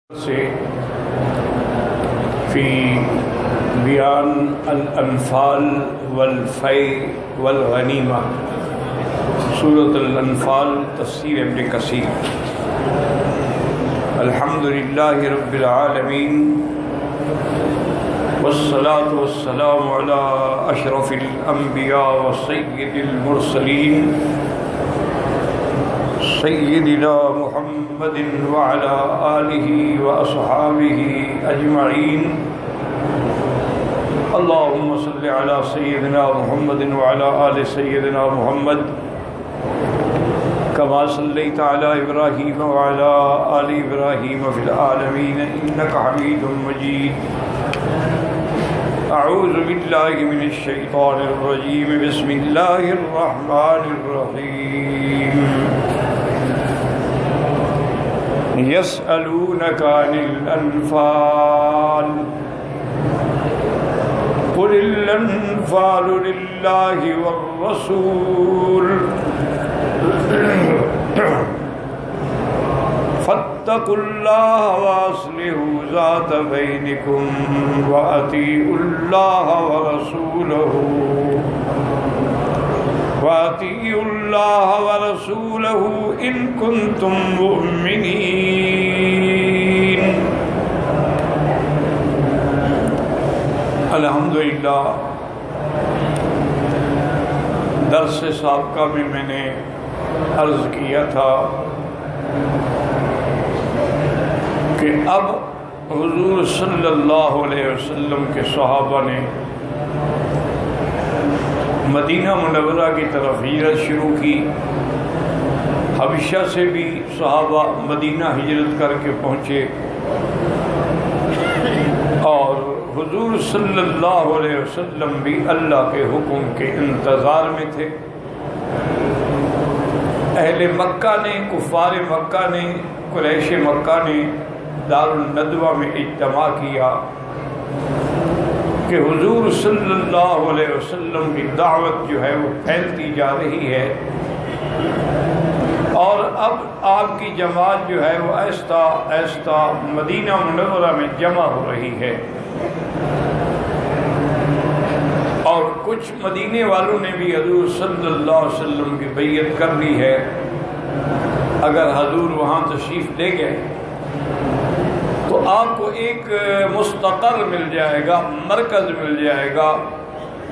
سے فی بیان الانفال والفیء والغنیمہ، سورۃ الانفال، تفسیر ابن کثیر۔ الحمدللہ رب العالمین، والصلاة والسلام علی اشرف الانبیاء وسید المرسلین سیدنا محمد وعلى آلہ واصحابہ اجمعین۔ اللہم صل علی سیدنا محمد وعلى آل سیدنا محمد کما صلیت علی ابراہیم وعلى آل ابراہیم فی العالمین انک حمید مجید۔ اعوذ باللہ من الشیطان الرجیم، بسم اللہ الرحمن الرحیم۔ يسألونك عن الأنفال قل الأنفال لله والرسول فاتقوا الله وأصلحوا ذات بينكم وأطيعوا الله ورسوله إن كنتم مؤمنين۔ الحمدللہ، درس سابقہ میں نے عرض کیا تھا کہ اب حضور صلی اللہ علیہ وسلم کے صحابہ نے مدینہ منورہ کی طرف ہجرت شروع کی۔ حبشہ سے بھی صحابہ مدینہ ہجرت کر کے پہنچے اور حضور صلی اللہ علیہ وسلم بھی اللہ کے حکم کے انتظار میں تھے۔ اہل مکہ نے، کفار مکہ نے، قریش مکہ نے دار الندوہ میں اجتماع کیا کہ حضور صلی اللہ علیہ وسلم کی دعوت جو ہے وہ پھیلتی جا رہی ہے اور اب آپ کی جماعت جو ہے وہ آہستہ آہستہ مدینہ منورہ میں جمع ہو رہی ہے، اور کچھ مدینے والوں نے بھی حضور صلی اللہ علیہ وسلم کی بیعت کر لی ہے۔ اگر حضور وہاں تشریف لے گئے تو آپ کو ایک مستقر مل جائے گا، مرکز مل جائے گا،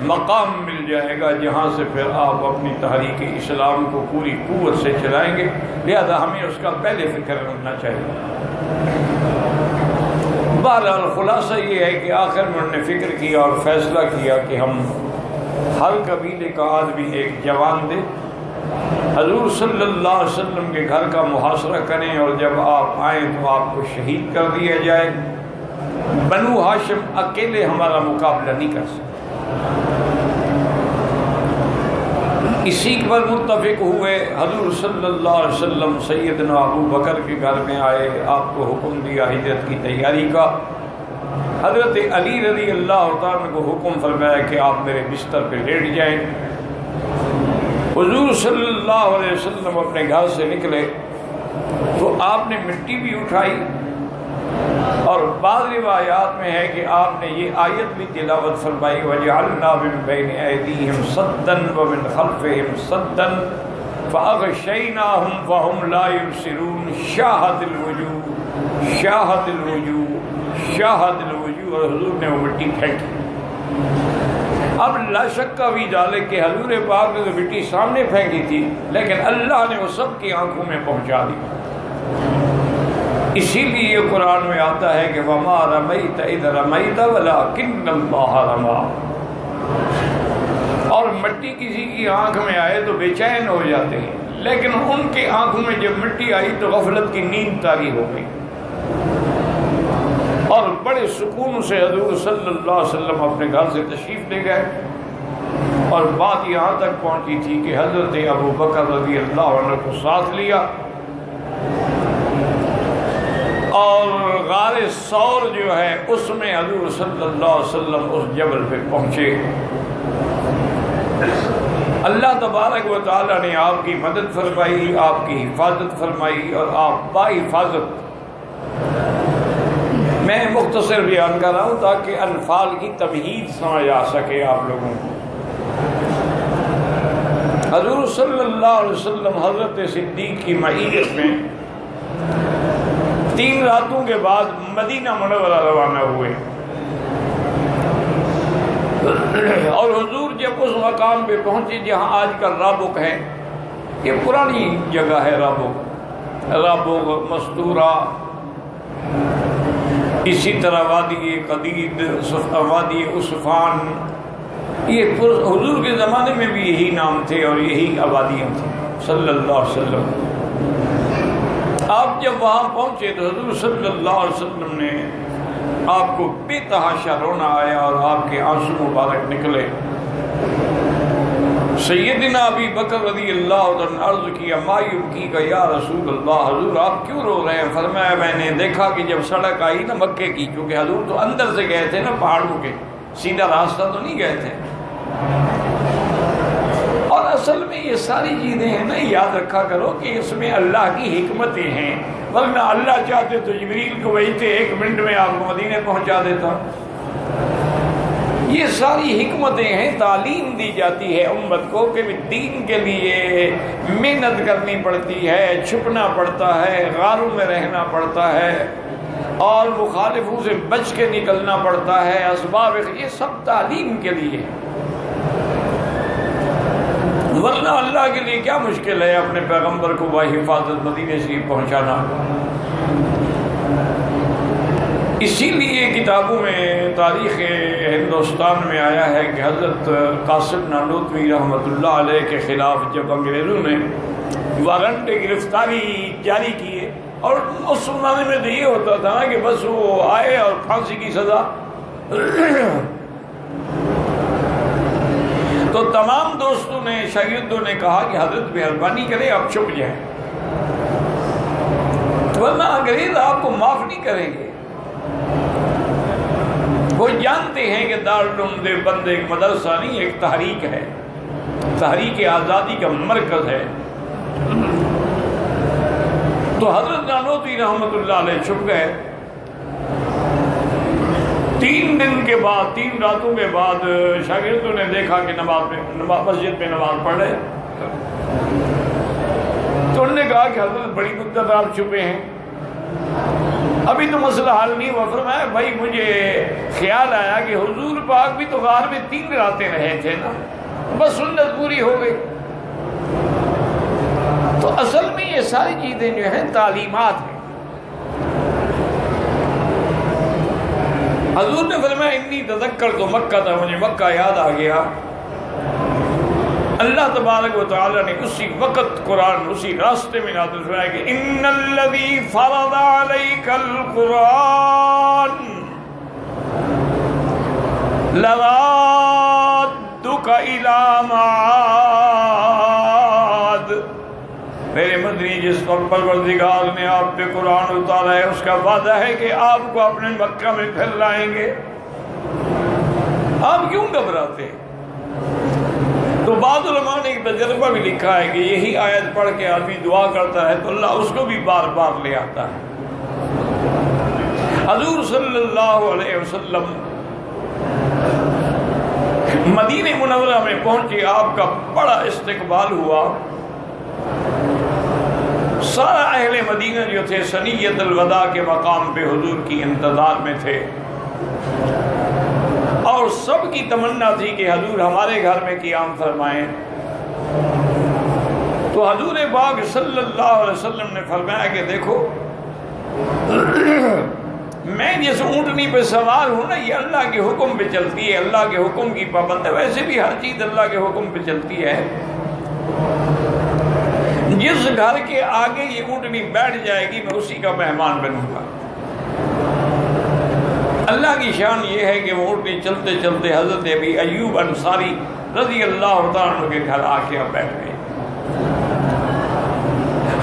مقام مل جائے گا جہاں سے پھر آپ اپنی تحریک اسلام کو پوری قوت سے چلائیں گے، لہذا ہمیں اس کا پہلے فکر کرنا چاہیے۔ بہرحال خلاصہ یہ ہے کہ آخر میں انہوں نے فکر کیا اور فیصلہ کیا کہ ہم ہر قبیلے کا آدمی ایک جوان دے، حضور صلی اللہ علیہ وسلم کے گھر کا محاصرہ کریں اور جب آپ آئیں تو آپ کو شہید کر دیا جائے۔ بنو ہاشم اکیلے ہمارا مقابلہ نہیں کر سکتے۔ اسی پر متفق ہوئے۔ حضور صلی اللہ علیہ وسلم سیدنا ابو بکر کے گھر میں آئے، آپ کو حکم دیا ہجرت کی تیاری کا۔ حضرت علی رضی اللہ تعالیٰ کو حکم فرمایا کہ آپ میرے بستر پہ لیٹ جائیں۔ حضور صلی اللہ علیہ وسلم اپنے گھر سے نکلے تو آپ نے مٹی بھی اٹھائی، اور بعض روایات میں ہے کہ آپ نے یہ آیت بھی تلاوت فرمائی، وَجَعَلْنَا مِن بَيْنِ أَيْدِيهِمْ سَدًّا وَمِنْ خَلْفِهِمْ سَدًّا فَأَغْشَيْنَاهُمْ فَهُمْ لَا يُبْصِرُونَ شَاهَدَ الْوُجُوهُ شَاهَدَ الْوُجُوهُ شَاهَدَ الْوُجُوهُ، اور حضور نے وہ مٹی پھینکی۔ اب لا شک کا بھی ڈالے کہ حضور پاک نے تو مٹی سامنے پھینکی تھی، لیکن اللہ نے وہ سب کی آنکھوں میں پہنچا دی۔ اسی لیے قرآن میں آتا ہے کہ وَمَا رَمَيْتَ إِذْ رَمَيْتَ وَلَكِنَّ اللَّهَ رَمَى، اور مٹی کسی کی آنکھ میں آئے تو بے چین ہو جاتے ہیں، لیکن ان کی آنکھوں میں جب مٹی آئی تو غفلت کی نیند طاری ہو گئی، اور بڑے سکون سے حضور صلی اللہ علیہ وسلم اپنے گھر سے تشریف لے گئے۔ اور بات یہاں تک پہنچی تھی کہ حضرت ابو بکر رضی اللہ عنہ کو ساتھ لیا اور غار ثور جو ہے اس میں حضور صلی اللہ علیہ وسلم اس جبل پہ پہنچے۔ اللہ تبارک و تعالیٰ نے آپ کی مدد فرمائی، آپ کی حفاظت فرمائی، اور آپ با حفاظت مختصر بیان کر رہا ہوں تاکہ انفال کی تمہید سمجھ آ سکے آپ لوگوں کو۔ حضور صلی اللہ علیہ وسلم حضرت صدیق کی معیت میں 3 راتوں کے بعد مدینہ منورہ روانہ ہوئے، اور حضور جب اس مقام پہ پہنچے جہاں آج کل رابغ ہے، یہ پرانی جگہ ہے رابغ مستورہ، اسی طرح وادی قدید، وادی عصفان، یہ حضور کے زمانے میں بھی یہی نام تھے اور یہی آبادیاں تھیں صلی اللہ علیہ وسلم۔ آپ جب وہاں پہنچے تو حضور صلی اللہ علیہ وسلم نے آپ کو بے تحاشا رونا آیا اور آپ کے آنسو مبارک نکلے۔ سیدنا ابی بکر رضی اللہ عنہ عرض کیا ما یبکیک یا رسول اللہ، حضور آپ کیوں رو رہے ہیں؟ فرمایا میں نے دیکھا کہ جب سڑک آئی نا مکے کی، کیونکہ حضور تو اندر سے گئے تھے نا پہاڑوں کے، سیدھا راستہ تو نہیں گئے تھے، اور اصل میں یہ ساری چیزیں ہیں نا، یاد رکھا کرو کہ اس میں اللہ کی حکمتیں ہیں، ورنہ اللہ چاہتے تو جبریل کو بھیجتے 1 منٹ میں آپ کو مدینے پہنچا دیتا۔ یہ ساری حکمتیں ہیں، تعلیم دی جاتی ہے امت کو کہ دین کے لیے محنت کرنی پڑتی ہے، چھپنا پڑتا ہے، غاروں میں رہنا پڑتا ہے، اور مخالفوں سے بچ کے نکلنا پڑتا ہے، اسباب، یہ سب تعلیم کے لیے، ورنہ اللہ کے لیے کیا مشکل ہے اپنے پیغمبر کو بحفاظت مدینے سے پہنچانا۔ اسی لیے کتابوں میں تاریخ ہندوستان میں آیا ہے کہ حضرت قاسم نانوتوی رحمۃ اللہ علیہ کے خلاف جب انگریزوں نے وارنٹ گرفتاری جاری کیے، اور اس زمانے میں تو یہ ہوتا تھا کہ بس وہ آئے اور پھانسی کی سزا، تو تمام دوستوں نے، شاگردوں نے کہا کہ حضرت مہربانی کرے آپ چھپ جائیں، ورنہ انگریز آپ کو معاف نہیں کریں گے۔ وہ جانتے ہیں کہ دارالعلوم دیوبند ایک مدرسہ نہیں، ایک تحریک ہے، تحریک آزادی کا مرکز ہے۔ تو حضرت نانوتوی رحمۃ اللہ علیہ چھپ گئے۔ 3 دن کے بعد، 3 راتوں کے بعد شاگردوں نے دیکھا کہ مسجد میں نماز پڑھ رہے، تو انہوں نے کہا کہ حضرت بڑی مدت آپ چھپے ہیں، ابھی تو مسئلہ حل نہیں ہوا۔ فرمایا بھائی مجھے خیال آیا کہ حضور پاک بھی تو غار میں 3 راتیں رہے تھے نا، بس سنت پوری ہو گئی۔ تو اصل میں یہ ساری چیزیں جو ہیں تعلیمات ہیں۔ حضور نے فرمایا انی تذکرت مکہ تھا، مجھے مکہ یاد آ گیا۔ اللہ تبارک و تعالیٰ نے اسی وقت قرآن اسی راستے میں نازل فرمایا کہ ان الذی فرض علیک القرآن لرادک الی معاد، میرے مدنی جس وقت پروردگار نے آپ پہ قرآن اتارا ہے اس کا وعدہ ہے کہ آپ کو اپنے مکہ میں پھر لائیں گے، آپ کیوں گھبراتے ہیں؟ تو بعض علماء نے ایک تجربہ بھی لکھا ہے کہ یہی آیت پڑھ کے آدمی دعا کرتا ہے تو اللہ اس کو بھی بار بار لے آتا ہے۔ حضور صلی اللہ علیہ وسلم مدینہ منورہ میں پہنچے، آپ کا بڑا استقبال ہوا، سارا اہل مدینہ جو تھے ثنیۃ الوداع کے مقام پہ حضور کی انتظار میں تھے، اور سب کی تمنا تھی کہ حضور ہمارے گھر میں قیام فرمائیں۔ تو حضور پاک صلی اللہ علیہ وسلم نے فرمایا کہ دیکھو میں جس اونٹنی پہ سوار ہوں نا، یہ اللہ کے حکم پہ چلتی ہے، اللہ کے حکم کی پابند ہے، ویسے بھی ہر چیز اللہ کے حکم پہ چلتی ہے۔ جس گھر کے آگے یہ اونٹنی بیٹھ جائے گی میں اسی کا مہمان بنوں گا۔ اللہ کی شان یہ ہے کہ وہ اونٹنی چلتے چلتے حضرت ابی ایوب انصاری رضی اللہ تعالیٰ عنہ کے گھر آ کے بیٹھ گئے۔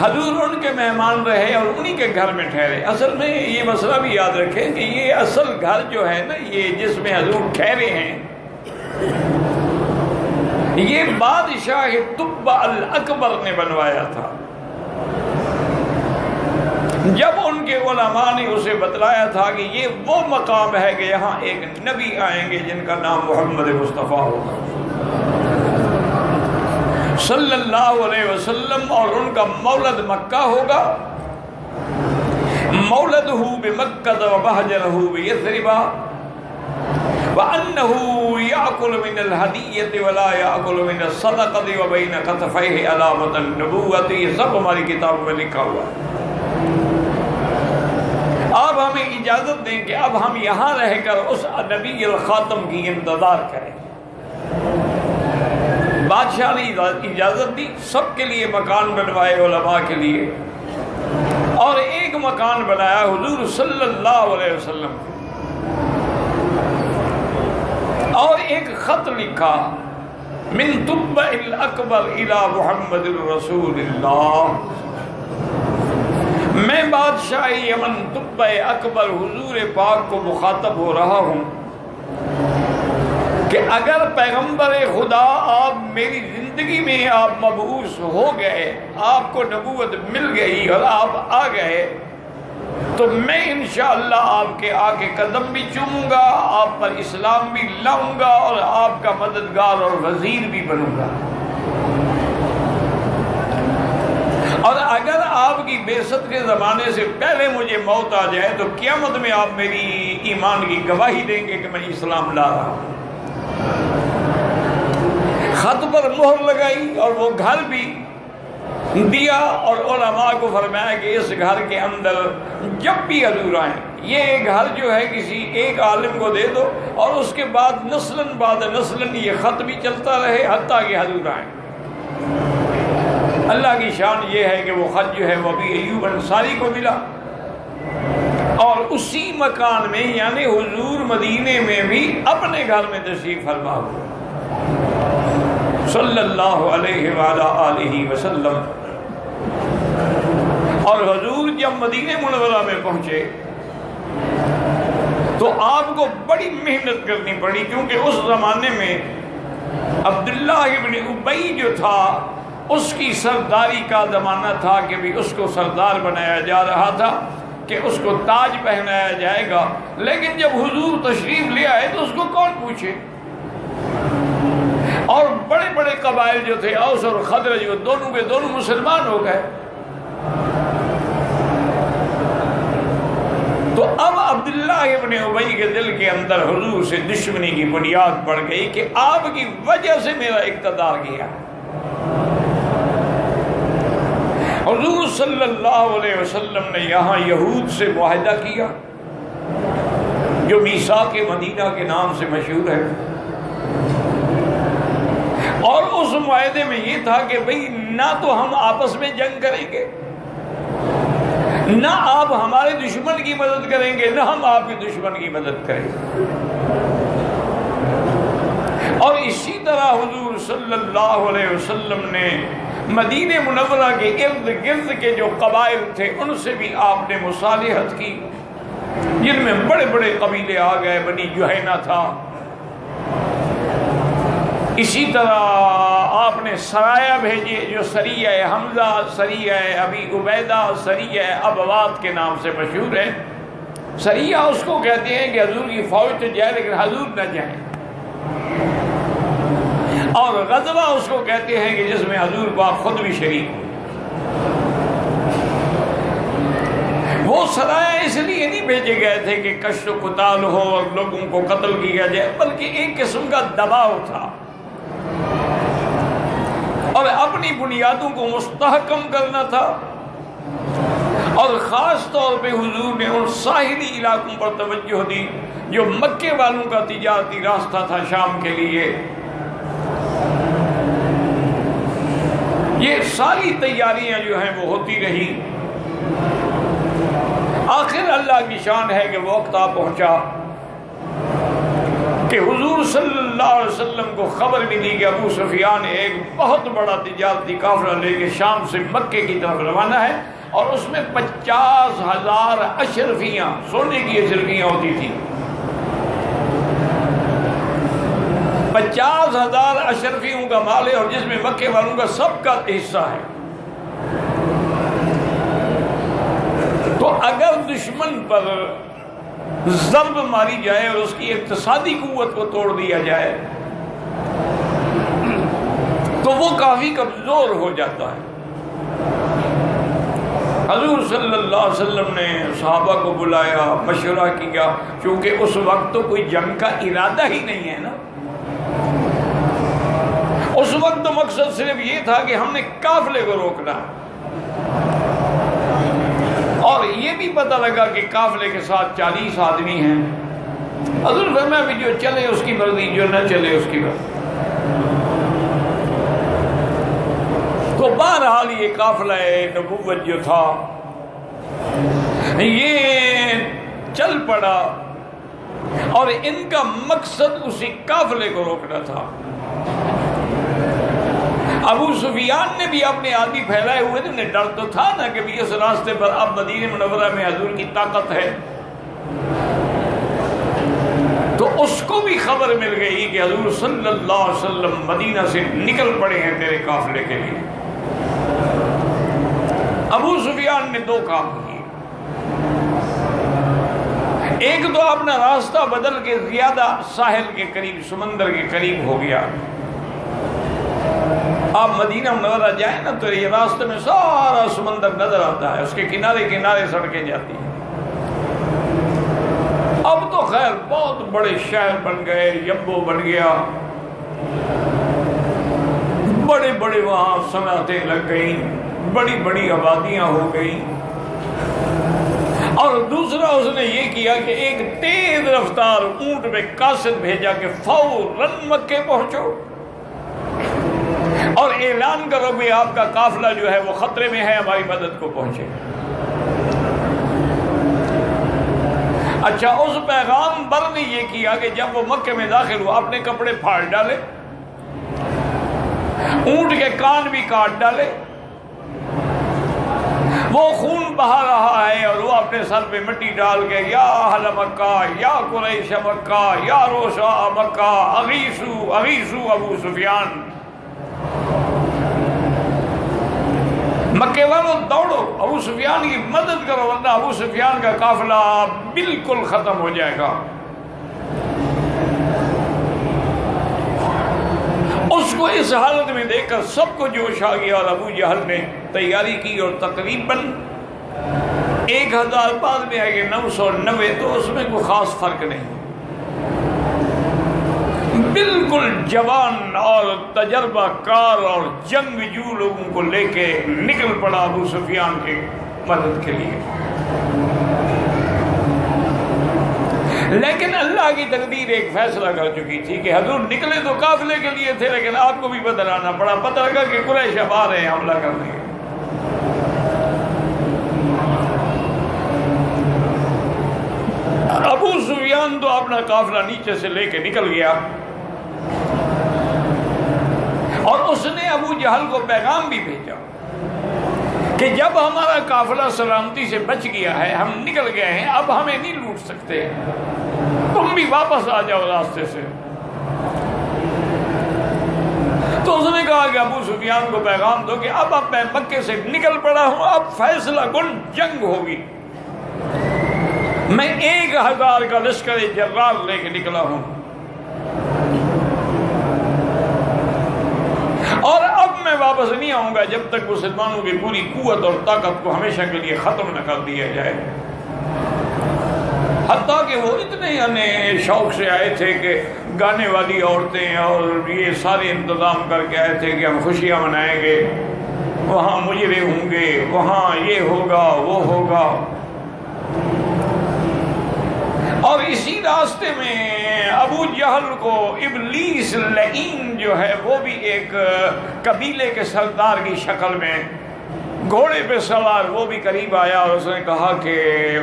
حضور ان کے مہمان رہے اور انہی کے گھر میں ٹھہرے۔ اصل میں یہ مسئلہ بھی یاد رکھیں کہ یہ اصل گھر جو ہے نا، یہ جس میں حضور ٹھہرے ہیں، یہ بادشاہ طب الاکبر نے بنوایا تھا۔ جب ان کے علماء نے اسے بتلایا تھا کہ یہ وہ مقام ہے کہ یہاں ایک نبی آئیں گے جن کا نام محمد مصطفیٰ ہوگا صلی اللہ علیہ وسلم، اور ان کا مولد مکہ ہوگا، مولدہ بمکہ ومہجرہ بیثرب، وَأَنَّهُ يَأْكُلُ مِنَ الْهَدِيَّةِ وَلَا يَأْكُلُ مِنَ الصَّدَقَةِ وَبَيْنَ كَتَفَيْهِ عَلَامَةَ النُّبُوَّةِ، یہ سب ہماری کتاب میں لکھا ہوا ہے۔ اب ہمیں اجازت دیں کہ اب ہم یہاں رہ کر اس نبی الخاتم کی انتظار کریں۔ بادشاہ نے اجازت دی، سب کے لیے مکان بنوائے علماء کے لیے، اور ایک مکان بنایا حضور صلی اللہ علیہ وسلم، اور ایک خط لکھا من تبع الاکبر الی محمد الرسول اللہ، میں بادشاہ یمن تبع اکبر حضور پاک کو مخاطب ہو رہا ہوں کہ اگر پیغمبر خدا آپ میری زندگی میں آپ مبعوث ہو گئے، آپ کو نبوت مل گئی اور آپ آ گئے، تو میں انشاءاللہ آپ کے آگے قدم بھی چوموں گا، آپ پر اسلام بھی لاؤں گا، اور آپ کا مددگار اور وزیر بھی بنوں گا۔ اور اگر آپ کی بعثت کے زمانے سے پہلے مجھے موت آ جائے تو قیامت میں آپ میری ایمان کی گواہی دیں گے کہ میں اسلام لا رہا ہوں۔ خط پر مہر لگائی اور وہ گھر بھی دیا، اور علماء کو فرمایا کہ اس گھر کے اندر جب بھی حضور آئیں، یہ گھر جو ہے کسی ایک عالم کو دے دو، اور اس کے بعد نسلاً بعد نسلاً یہ خط بھی چلتا رہے حتیٰ کہ حضور آئیں۔ اللہ کی شان یہ ہے کہ وہ خط جو ہے وہ ابھی ایوب انصاری کو ملا، اور اسی مکان میں یعنی حضور مدینے میں بھی اپنے گھر میں تشریف فرما ہوئے صلی اللہ علیہ وآلہ آلہ وسلم۔ اور حضور جب مدینہ منورہ میں پہنچے تو آپ کو بڑی محنت کرنی پڑی، کیونکہ اس زمانے میں عبداللہ ابن ابی جو تھا اس کی سرداری کا زمانہ تھا کہ بھی اس کو سردار بنایا جا رہا تھا کہ اس کو تاج پہنایا جائے گا، لیکن جب حضور تشریف لے آئے تو اس کو کون پوچھے؟ اور بڑے بڑے قبائل جو تھے اوس اور خزرج وہ دونوں کے دونوں مسلمان ہو گئے۔ تو اب عبداللہ ابن ابی کے دل کے اندر حضور سے دشمنی کی بنیاد پڑ گئی کہ آپ کی وجہ سے میرا اقتدار گیا۔ حضور صلی اللہ علیہ وسلم نے یہاں یہود سے معاہدہ کیا جو میثاق مدینہ کے نام سے مشہور ہے، اور اس معاہدے میں یہ تھا کہ بھئی نہ تو ہم آپس میں جنگ کریں گے، نہ آپ ہمارے دشمن کی مدد کریں گے، نہ ہم آپ کے دشمن کی مدد کریں گے۔ اور اسی طرح حضور صلی اللہ علیہ وسلم نے مدینہ منورہ کے ارد گرد کے جو قبائل تھے ان سے بھی آپ نے مصالحت کی، جن میں بڑے بڑے قبیلے آ گئے، بنی جوہینہ تھا، اسی طرح آپ نے سرایہ بھیجے جو سریہ حمزہ، سریہ ابی عبیدہ، سریہ ابوات کے نام سے مشہور ہے۔ سریہ اس کو کہتے ہیں کہ حضور کی فوج تو جائے لیکن حضور نہ جائیں، اور غزوہ اس کو کہتے ہیں کہ جس میں حضور پاک خود بھی شریک ہو۔ وہ سرایہ اس لیے نہیں بھیجے گئے تھے کہ کشت و قتال ہو اور لوگوں کو قتل کیا جائے، بلکہ ایک قسم کا دباؤ تھا، اور اپنی بنیادوں کو مستحکم کرنا تھا۔ اور خاص طور پہ حضور نے ان ساحلی علاقوں پر توجہ دی جو مکے والوں کا تجارتی راستہ تھا شام کے لیے۔ یہ ساری تیاریاں جو ہیں وہ ہوتی رہی، آخر اللہ کی شان ہے کہ وقت آ پہنچا کہ حضور صلی اللہ علیہ وسلم کو خبر ملی کہ ابو سفیان ایک بہت بڑا تجارتی قافلہ لے کے شام سے مکے کی طرف روانہ ہے، اور اس میں 50,000 اشرفیاں، سونے کی اشرفیاں ہوتی تھیں، 50,000 اشرفیوں کا مال ہے، اور جس میں مکے والوں کا سب کا حصہ ہے۔ اگر دشمن پر ضرب ماری جائے اور اس کی اقتصادی قوت کو توڑ دیا جائے تو وہ کافی کمزور ہو جاتا ہے۔ حضور صلی اللہ علیہ وسلم نے صحابہ کو بلایا، مشورہ کیا، کیونکہ اس وقت تو کوئی جنگ کا ارادہ ہی نہیں ہے نا۔ اس وقت تو مقصد صرف یہ تھا کہ ہم نے قافلے کو روکنا، اور یہ بھی پتہ لگا کہ قافلے کے ساتھ 40 آدمی ہیں۔ حضور فرمایا بھی جو چلے اس کی مرضی، جو نہ چلے اس کی مرضی۔ تو بہرحال یہ قافلہ نبوت جو تھا یہ چل پڑا، اور ان کا مقصد اسی قافلے کو روکنا تھا۔ ابو سفیان نے بھی اپنے آدمی پھیلائے ہوئے تھے، انہیں ڈر تو تھا نا کہ بھی اس راستے پر اب مدینہ منورہ میں حضور کی طاقت ہے، تو اس کو بھی خبر مل گئی کہ حضور صلی اللہ علیہ وسلم مدینہ سے نکل پڑے ہیں تیرے قافلے کے لیے۔ ابو سفیان نے دو کام کیے، ایک تو اپنا راستہ بدل کے زیادہ ساحل کے قریب، سمندر کے قریب ہو گیا۔ آپ مدینہ منورہ جائیں نا تو یہ راستے میں سارا سمندر نظر آتا ہے، اس کے کنارے کنارے سڑکیں جاتی ہیں۔ اب تو خیر بہت بڑے شہر بن گئے، یمبو بن گیا، بڑے بڑے وہاں صنعتیں لگ گئیں، بڑی بڑی آبادیاں ہو گئیں۔ اور دوسرا اس نے یہ کیا کہ ایک تیز رفتار اونٹ میں قاصد بھیجا کہ فوراً مکے پہنچو اور اعلان کرو کہ آپ کا قافلہ جو ہے وہ خطرے میں ہے، ہماری مدد کو پہنچے۔ اچھا، اس پیغام بر نے یہ کیا کہ جب وہ مکے میں داخل ہوا اپنے کپڑے پھاڑ ڈالے، اونٹ کے کان بھی کاٹ ڈالے، وہ خون بہا رہا ہے اور وہ اپنے سر پہ مٹی ڈال کے یا اہل مکہ، یا قریش مکہ، یا روشا مکہ، اغیثو اغیثو ابو سفیان، مکے والوں دوڑو، ابو سفیان کی مدد کرو ورنہ ابو سفیان کا قافلہ بالکل ختم ہو جائے گا۔ اس کو اس حالت میں دیکھ کر سب کو جوش آ گیا اور ابو جہل نے تیاری کی، اور تقریباً 1000 بعد میں آئے گے 990، تو اس میں کوئی خاص فرق نہیں، بالکل جوان اور تجربہ کار اور جنگجو لوگوں کو لے کے نکل پڑا ابو سفیان کی مدد کے لیے۔ لیکن اللہ کی تقدیر ایک فیصلہ کر چکی تھی کہ حضور نکلے تو قافلے کے لیے تھے، لیکن آپ کو بھی بدر آنا پڑا۔ پتہ لگا کہ قریش اب آ رہے ہیں حملہ کرنے کے۔ ابو سفیان تو اپنا قافلہ نیچے سے لے کے نکل گیا، اور اس نے ابو جہل کو پیغام بھی بھیجا کہ جب ہمارا قافلہ سلامتی سے بچ گیا ہے، ہم نکل گئے ہیں، اب ہمیں نہیں لوٹ سکتے، تم بھی واپس آ جاؤ راستے سے۔ تو اس نے کہا کہ ابو سفیان کو پیغام دو کہ اب میں مکے سے نکل پڑا ہوں، اب فیصلہ کن جنگ ہوگی، میں 1000 کا لشکر جرار لے کے نکلا ہوں، اور اب میں واپس نہیں آؤں گا جب تک مسلمانوں کی پوری قوت اور طاقت کو ہمیشہ کے لیے ختم نہ کر دیا جائے۔ حتیٰ کہ وہ اتنے شوق سے آئے تھے کہ گانے والی عورتیں اور یہ سارے انتظام کر کے آئے تھے کہ ہم خوشیاں منائیں گے، وہاں مجرے ہوں گے، وہاں یہ ہوگا وہ ہوگا۔ اور اسی راستے میں ابو جہل کو ابلیس لعین جو ہے وہ بھی ایک قبیلے کے سردار کی شکل میں گھوڑے پہ سوار وہ بھی قریب آیا، اور اس نے کہا کہ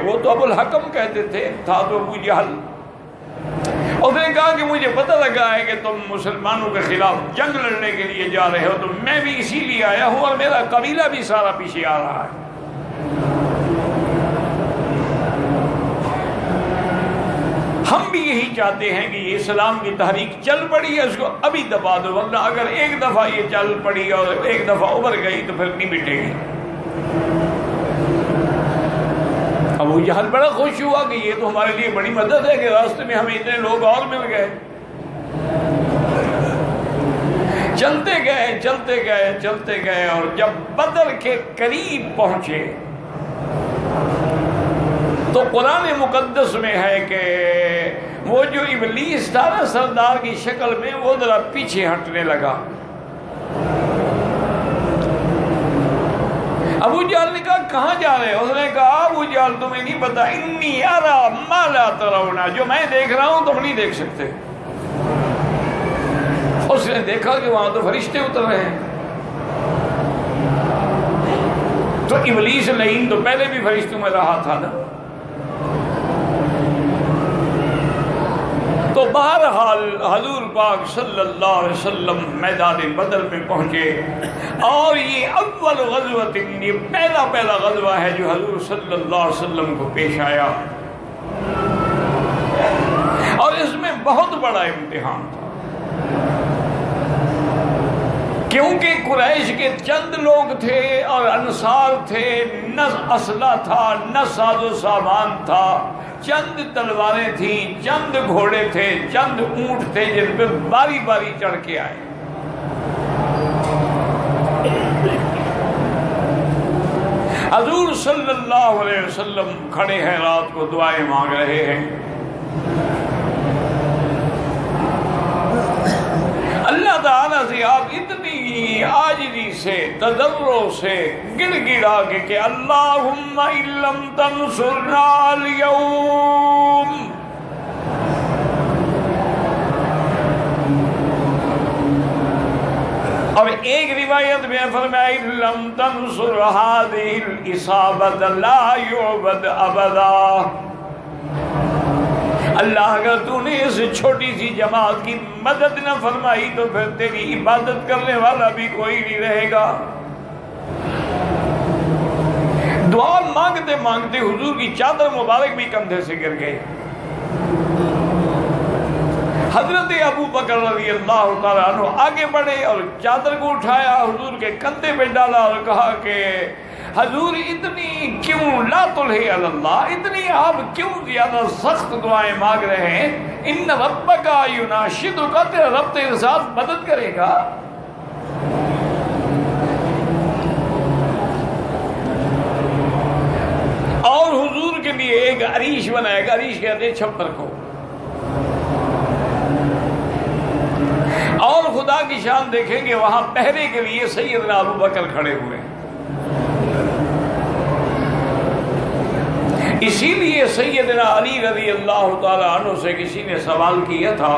وہ تو ابو الحکم کہتے تھے، تھا تو ابو جہل۔ اس نے کہا کہ مجھے پتہ لگا ہے کہ تم مسلمانوں کے خلاف جنگ لڑنے کے لیے جا رہے ہو، تو میں بھی اسی لیے آیا ہوں، اور میرا قبیلہ بھی سارا پیچھے آ رہا ہے۔ ہم بھی یہی چاہتے ہیں کہ یہ اسلام کی تحریک چل پڑی ہے، اس کو ابھی دبا دو، ورنہ اگر ایک دفعہ یہ چل پڑی اور ایک دفعہ ابھر گئی تو پھر نہیں مٹے گی۔ ابو جہل بڑا خوش ہوا کہ یہ تو ہمارے لیے بڑی مدد ہے کہ راستے میں ہمیں اتنے لوگ اور مل گئے۔ چلتے گئے اور جب بدر کے قریب پہنچے تو قرآن مقدس میں ہے کہ وہ جو ابلیس تھا نا سردار کی شکل میں، وہ ذرا پیچھے ہٹنے لگا۔ ابو جہل نے کہا کہاں جا رہے؟ اس نے کہا ابو جہل تمہیں نہیں پتا، انی ارا ما لا ترون، جو میں دیکھ رہا ہوں تم نہیں دیکھ سکتے۔ اس نے دیکھا کہ وہاں تو فرشتے اتر رہے ہیں، تو ابلیس لعین تو پہلے بھی فرشتوں میں رہا تھا نا۔ تو بہرحال حضور پاک صلی اللہ علیہ وسلم میدان بدر میں پہنچے، اور یہ اول غزوہ، یہ پہلا غزوہ ہے جو حضور صلی اللہ علیہ وسلم کو پیش آیا، اور اس میں بہت بڑا امتحان تھا، کیونکہ قریش کے چند لوگ تھے اور انصار تھے، نہ اسلحہ تھا نہ ساز و سامان تھا، چند تلواریں تھیں، چند گھوڑے تھے، چند اونٹ تھے جن پہ باری باری چڑھ کے آئے۔ حضور صلی اللہ علیہ وسلم کھڑے ہیں، رات کو دعائیں مانگ رہے ہیں، اللہ تعالیٰ سے آپ اتنی عاجزی سے، تضرع سے گڑ گڑا کے کہ اللہم ان لم تنصرنا اليوم، اور ایک روایت میں فرمایا ان لم تنصر هذه الإصابة لا يعبد ابدا، اللہ اگر تو نے اس چھوٹی سی جماعت کی مدد نہ فرمائی تو پھر تیری عبادت کرنے والا بھی کوئی نہیں رہے گا۔ دعا مانگتے مانگتے حضور کی چادر مبارک بھی کندھے سے گر گئی۔ حضرت ابو بکر رضی اللہ تعالیٰ عنہ آگے بڑھے اور چادر کو اٹھایا، حضور کے کندھے پہ ڈالا اور کہا کہ حضور اتنی کیوں لا تلہی علی اللہ، اتنی آپ کیوں زیادہ سخت دعائیں مانگ رہے ہیں؟ ان ربک یناشدک، تیرا رب تیرے ساتھ مدد کرے گا۔ اور حضور کے لیے ایک عریش بنائے گا، عریش کہتے ہیں چھپر کو، اور خدا کی شان دیکھیں گے وہاں پہرے کے لیے سیدنا ابو بکر کھڑے ہوئے ہیں۔ اسی لیے سیدنا علی رضی اللہ تعالی عنہ سے کسی نے سوال کیا تھا،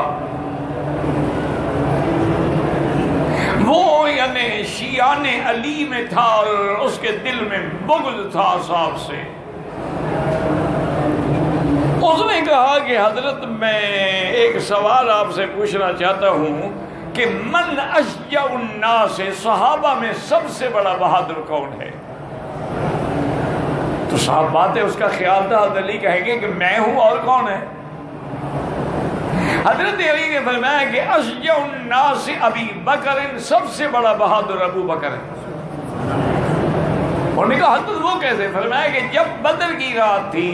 وہ یعنی شیعان علی میں تھا اور اس کے دل میں بغض تھا صاحب سے۔ اس نے کہا کہ حضرت میں ایک سوال آپ سے پوچھنا چاہتا ہوں کہ من اشجع الناس، صحابہ میں سب سے بڑا بہادر کون ہے؟ تو صاحب بات ہے، اس کا خیال تھا حضرت علی کہیں گے کہ میں ہوں، اور کون ہے؟ حضرت علی نے فرمایا کہ اشجع الناس ابی بکر، سب سے بڑا بہادر ابو بکر ہے۔ انہوں نے کہا حضرت وہ کیسے؟ فرمایا کہ جب بدر کی رات تھی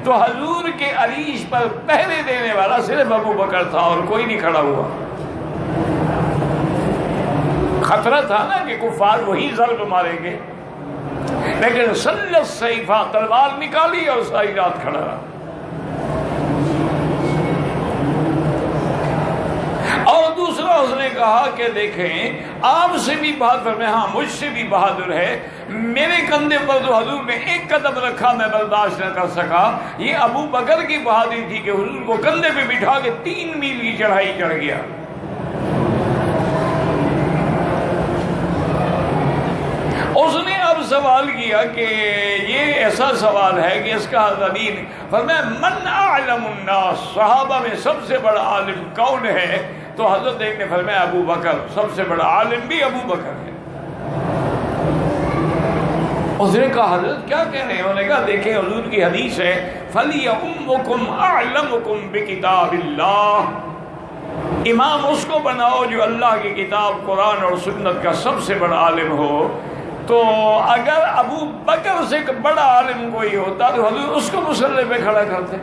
تو حضور کے عریش پر پہرے دینے والا صرف ابو بکر تھا اور کوئی نہیں کھڑا ہوا۔ خطرہ تھا نا کہ کفار وہی ضرب ماریں گے، لیکن سل السیفہ، تلوار نکالی اور ساری رات کھڑا رہا۔ اور دوسرا اس نے کہا کہ دیکھیں آپ سے بھی بہادر میں، ہاں مجھ سے بھی بہادر ہے، میرے کندھے پر تو حضور نے ایک قدم رکھا میں برداشت نہ کر سکا، یہ ابو بکر کی بہادری تھی کہ حضور کو کندھے پہ بٹھا کے 3 میل کی چڑھائی چڑھ گیا۔ اس نے اب سوال کیا کہ یہ ایسا سوال ہے کہ اس کا حضرت فرمایا من اعلم الناس، صحابہ میں سب سے بڑا عالم کون ہے؟ تو حضرت ایک نے فرمایا ابو بکر، سب سے بڑا عالم بھی ابو بکر ہے۔ اس نے کہا حضرت کیا کہہ رہے ہیں؟ انہوں نے کہا دیکھیں حضور کی حدیث ہے فَلْيَأُمُّكُمْ أَعْلَمُكُمْ بِكِتَابِ اللَّهِ، امام اس کو بناؤ جو اللہ کی کتاب قرآن اور سنت کا سب سے بڑا عالم ہو۔ تو اگر ابو بکر سے بڑا عالم کوئی ہوتا تو حضور اس کو مصلی پہ کھڑا کرتے.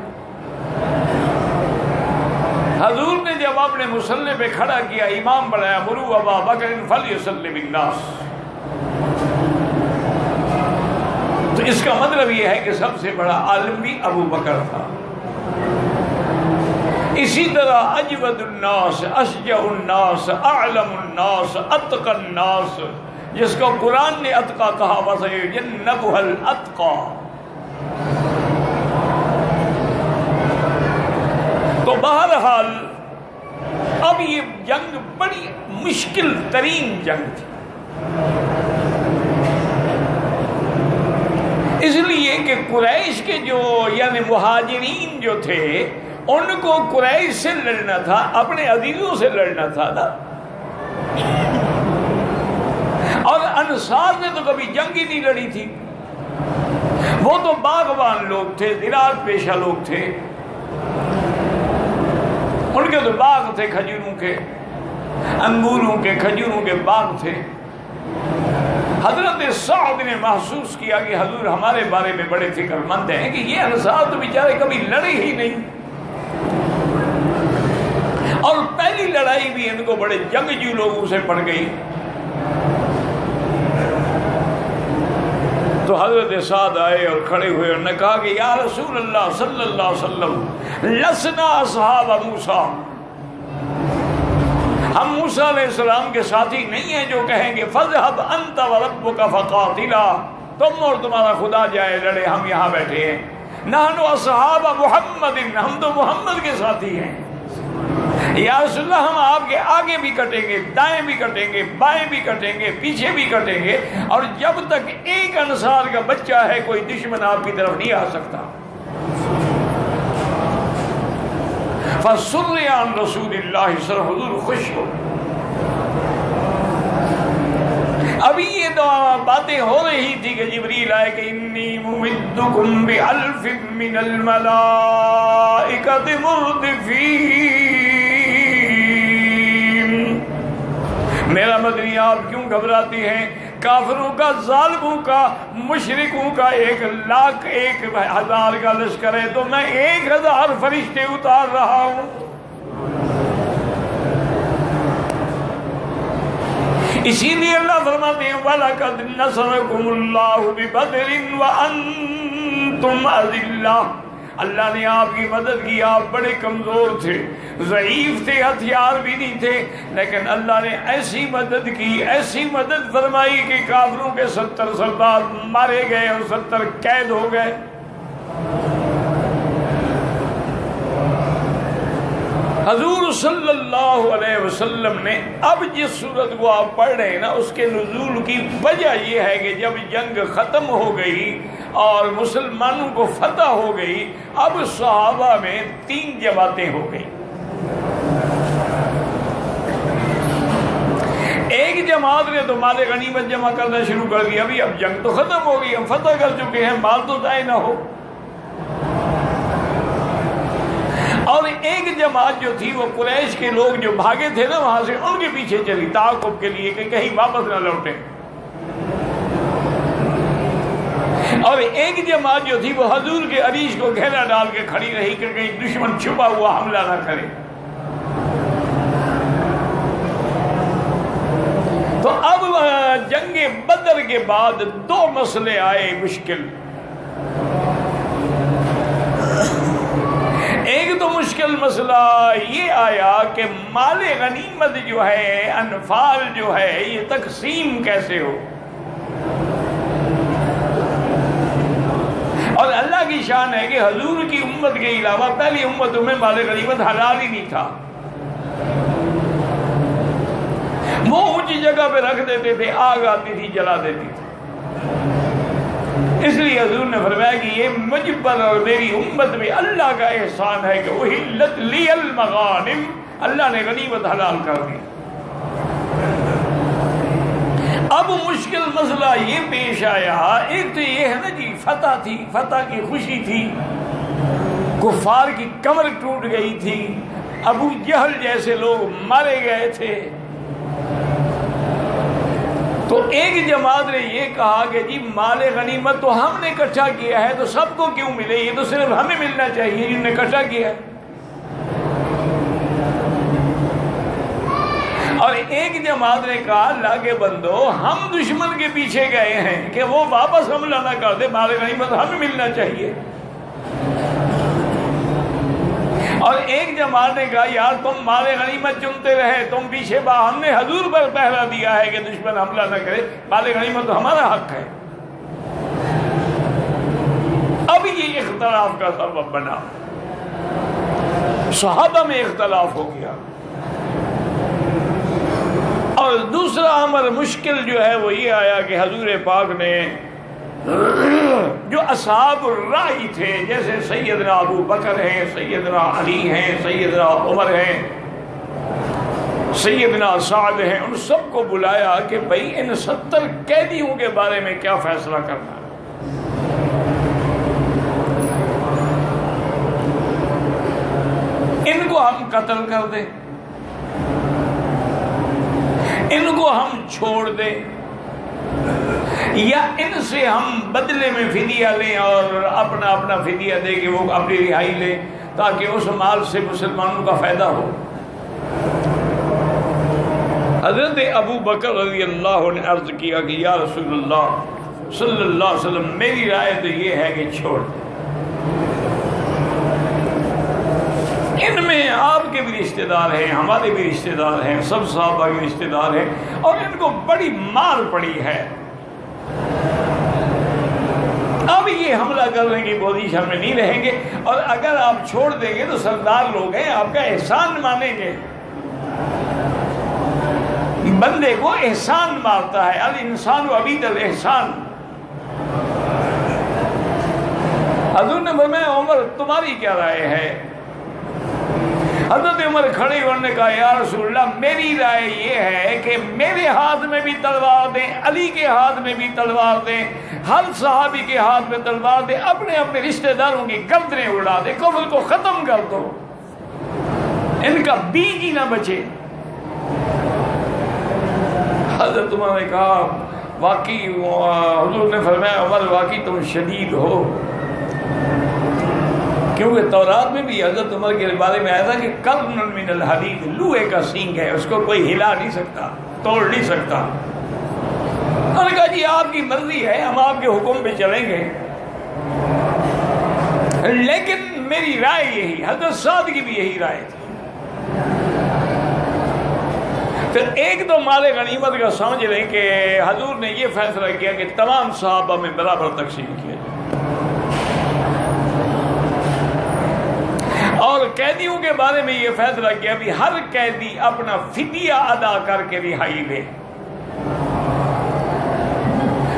حضور نے جب اپنے مصلی پہ کھڑا کیا، امام بنایا، مروا ابا بکر فلیصلی بالناس، تو اس کا مطلب یہ ہے کہ سب سے بڑا عالم بھی ابو بکر تھا. اسی طرح اجود الناس، اشجع الناس، اعلم الناس، اتقى الناس، جس کو قرآن نے اتقا کہا، وَسَيُجَنَّبُهَا الْأَتْقَى. تو بہرحال اب یہ جنگ بڑی مشکل ترین جنگ تھی، اس لیے کہ قریش کے جو یعنی مہاجرین جو تھے ان کو قریش سے لڑنا تھا، اپنے عزیزوں سے لڑنا تھا نا. اور انصار نے تو کبھی جنگ ہی نہیں لڑی تھی، وہ تو باغبان لوگ تھے، زراعت پیشہ لوگ تھے، ان کے تو باغ تھے، کھجوروں کے، انگوروں کے، کھجوروں کے باغ تھے. حضرت سعد نے محسوس کیا کہ حضور ہمارے بارے میں بڑے فکر مند ہیں کہ یہ انصار تو بیچارے کبھی لڑے ہی نہیں، اور پہلی لڑائی بھی ان کو بڑے جنگجو لوگوں سے پڑ گئی. تو حضرت سعد آئے اور کھڑے ہوئے، انہوں نے کہا کہ یا رسول اللہ صلی اللہ علیہ وسلم، لسنا اصحاب موسیٰ، ہم موسیٰ علیہ السلام کے ساتھی نہیں ہیں جو کہیں گے فَاذْهَبْ أَنْتَ وَرَبُّكَ فَقَاتِلَا، تم اور تمہارا خدا جائے لڑے، ہم یہاں بیٹھے ہیں. نحن اصحاب محمد، ہم تو محمد کے ساتھی ہیں. یا رسول اللہ ہم آپ کے آگے بھی کٹیں گے، دائیں بھی کٹیں گے، بائیں بھی کٹیں گے، پیچھے بھی کٹیں گے، اور جب تک ایک انصار کا بچہ ہے کوئی دشمن آپ کی طرف نہیں آ سکتا. فَصُرِّ عَنْ رسول اللہ صلی اللہ علیہ وسلم، حضور خوش ہو. ابھی یہ تو باتیں ہو رہی تھی کہ جبریل آئے کہ انی ممدکم بألف من الملائکۃ مردفین. میرا مدنی آپ کیوں گھبراتی ہیں؟ کافروں کا، ظالموں کا، مشرکوں کا 1,00,000 1,000 کا لشکر ہے تو میں 1,000 فرشتے اتار رہا ہوں. اسی لیے اللہ فرماتے ہیں وَلَقَدْ نَصَرَكُمُ اللَّهُ بِبَدْرٍ وَأَنْتُمْ أَذِلَّةٌ. اللہ نے آپ کی مدد کی، آپ بڑے کمزور تھے، ضعیف تھے، ہتھیار بھی نہیں تھے، لیکن اللہ نے ایسی مدد کی، ایسی مدد فرمائی کہ کافروں کے 70 سردار مارے گئے اور 70 قید ہو گئے. حضور صلی اللہ علیہ وسلم نے اب جس صورت کو آپ پڑھ رہے ہیں نا، اس کے نزول کی وجہ یہ ہے کہ جب جنگ ختم ہو گئی اور مسلمانوں کو فتح ہو گئی، اب صحابہ میں 3 جماعتیں ہو گئی. ایک جماعت نے تو مال غنیمت جمع کرنا شروع کر دیا، اب جنگ تو ختم ہو گئی، ہم فتح کر چکے ہیں، مال تو ضائع نہ ہو. اور ایک جماعت جو تھی وہ قریش کے لوگ جو بھاگے تھے نا وہاں سے، ان کے پیچھے چلی تعاقب کے لیے کہ کہیں واپس نہ لوٹیں. اور ایک جماعت جو تھی وہ حضور کے عریش کو گھیرا ڈال کے کھڑی رہی کہ کہیں دشمن چھپا ہوا حملہ نہ کرے. تو اب جنگ بدر کے بعد 2 مسئلے آئے مشکل. ایک تو مشکل مسئلہ یہ آیا کہ مال غنیمت جو ہے، انفال جو ہے، یہ تقسیم کیسے ہو. اور اللہ کی شان ہے کہ حضور کی امت کے علاوہ پہلی امتوں میں مال غنیمت حلال ہی نہیں تھا. وہ اونچی جگہ پہ رکھ دیتے تھے، آگ آتی تھی جلا دیتی تھی. اس لیے حضور نے فرمایا کہ یہ مجھ پر اور میری امت میں اللہ کا احسان ہے کہ احلت لی المغانم، اللہ نے غنیمت حلال کر دی. اب مشکل مسئلہ یہ پیش آیا، ایک تو یہ ہے نا جی فتح تھی، فتح کی خوشی تھی، کفار کی کمر ٹوٹ گئی تھی، ابو جہل جیسے لوگ مارے گئے تھے. تو ایک جماعت نے یہ کہا کہ جی مال غنیمت تو ہم نے اکٹھا کیا ہے تو سب کو کیوں ملے، یہ تو صرف ہمیں ملنا چاہیے جن نے اکٹھا کیا ہے۔ اور ایک جماعت نے کہا اللہ کے بندو ہم دشمن کے پیچھے گئے ہیں کہ وہ واپس حملہ نہ کر دے، مال غنیمت ہمیں ملنا چاہیے۔ اور ایک جماعت نے کہا یار تم مال غنیمت چنتے رہے، تم پیچھے ہم نے حضور پر پہرا دیا ہے کہ دشمن حملہ نہ کرے، مال غنیمت تو ہمارا حق ہے۔ اب یہ اختلاف کا سبب بنا، صحابہ میں اختلاف ہو گیا۔ اور دوسرا امر مشکل جو ہے وہ یہ آیا کہ حضور پاک نے جو اصحاب الرائے تھے، جیسے سیدنا ابو بکر ہیں، سیدنا علی ہیں، سیدنا عمر ہیں، سیدنا سعد ہیں، ان سب کو بلایا کہ بھئی ان 70 قیدیوں کے بارے میں کیا فیصلہ کرنا ہے۔ ان کو ہم قتل کر دیں، ان کو ہم چھوڑ دیں، یا ان سے ہم بدلے میں فدیہ لیں اور اپنا اپنا فدیہ دے کے وہ اپنی رہائی لیں تاکہ اس مال سے مسلمانوں کا فائدہ ہو۔ حضرت ابو بکر رضی اللہ عنہ نے عرض کیا کہ یا رسول اللہ صلی اللہ علیہ وسلم میری رائے تو یہ ہے کہ چھوڑ دیں، ان میں آپ کے بھی رشتہ دار ہیں، ہمارے بھی رشتہ دار ہیں، سب صحابہ کے رشتہ دار ہیں، اور ان کو بڑی مار پڑی ہے، اب یہ حملہ کرنے کی پوزیشن میں نہیں رہیں گے، اور اگر آپ چھوڑ دیں گے تو سردار لوگ ہیں آپ کا احسان مانیں گے۔ بندے کو احسان مارتا ہے، الانسان عبید الاحسان۔ حضور نے فرمایا عمر تمہاری کیا رائے ہے؟ حضرت عمر کھڑے ہوئے نے کہا یا رسول اللہ میری رائے یہ ہے کہ میرے ہاتھ میں بھی تلوار دیں، علی کے ہاتھ میں بھی تلوار دیں، ہر صحابی کے ہاتھ میں تلوار دیں، اپنے اپنے رشتہ داروں کی گردنیں اڑا دیں، کفر کو ختم کر دو، ان کا بیج ہی نہ بچے۔ حضرت عمر نے کہا واقعی، حضور نے فرمایا عمر واقعی تم شدید ہو، کیونکہ تورات میں بھی حضرت عمر کے بارے میں آیا تھا کہ قرن من الحدید، لوہے کا سینگ ہے، اس کو کوئی ہلا نہیں سکتا، توڑ نہیں سکتا۔ انہوں نے کہا جی آپ کی مرضی ہے، ہم آپ کے حکم پہ چلیں گے، لیکن میری رائے یہی، حضرت سعد کی بھی یہی رائے تھی۔ پھر ایک تو مال غنیمت کا سمجھ لیں کہ حضور نے یہ فیصلہ کیا کہ تمام صحابہ میں برابر تقسیم کیا جائے، اور قیدیوں کے بارے میں یہ فیصلہ کیا بھی ہر قیدی اپنا فدیہ ادا کر کے رہائی لے۔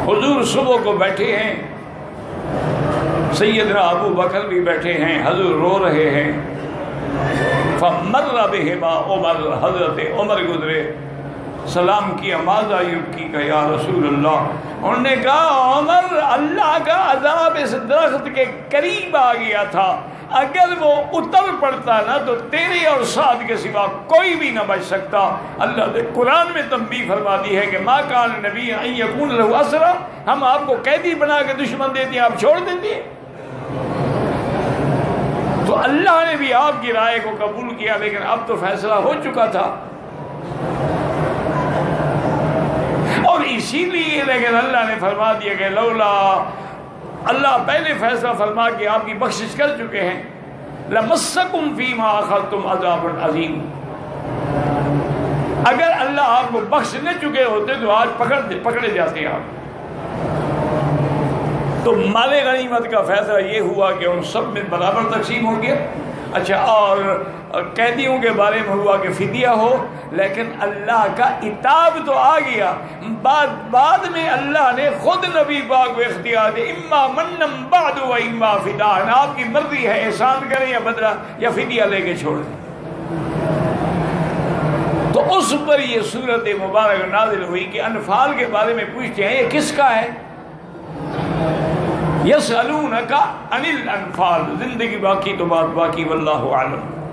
حضور صبح کو بیٹھے ہیں، سیدنا ابو بکر بھی بیٹھے ہیں، حضور رو رہے ہیں، فمر بہما عمر، حضرت عمر گزرے، سلام کیا، ماذا یبکی کا یا رسول اللہ، انہوں نے کہا عمر اللہ کا عذاب اس درخت کے قریب آ گیا تھا، اگر وہ اتر پڑتا نا تو تیرے اور سعد کے سوا کوئی بھی نہ بچ سکتا۔ اللہ نے قرآن میں تنبیہ فرما دی ہے کہ ما کان نبی ان یکون لہ اسرا، ہم آپ کو قیدی بنا کے دشمن دیتے ہیں، آپ چھوڑ دیتے ہیں۔ تو اللہ نے بھی آپ کی رائے کو قبول کیا، لیکن اب تو فیصلہ ہو چکا تھا، اور اسی لیے لیکن اللہ نے فرما دیا کہ لولا، اللہ پہلے فیصلہ فرما کے آپ کی بخشش کر چکے ہیں، لمسکم فیما اخذتم عذاب عظیم، اگر اللہ آپ کو بخش نہ چکے ہوتے تو آج پکڑے جاتے آپ۔ تو مال غنیمت کا فیصلہ یہ ہوا کہ ان سب میں برابر تقسیم ہو گیا۔ اچھا، اور قیدیوں کے بارے میں ہوا کہ فدیہ ہو، لیکن اللہ کا عتاب تو آ گیا، بعد میں اللہ نے خود نبی پاک کو اختیار دے، اما منم بعد و اما فداء، آپ کی مرضی ہے احسان کریں یا بدلہ یا فدیہ لے کے چھوڑ دیں۔ تو اس پر یہ سورت مبارک نازل ہوئی کہ انفال کے بارے میں پوچھتے ہیں یہ کس کا ہے؟ یسألونک عن الانفال، زندگی باقی تو بات باقی، واللہ اعلم۔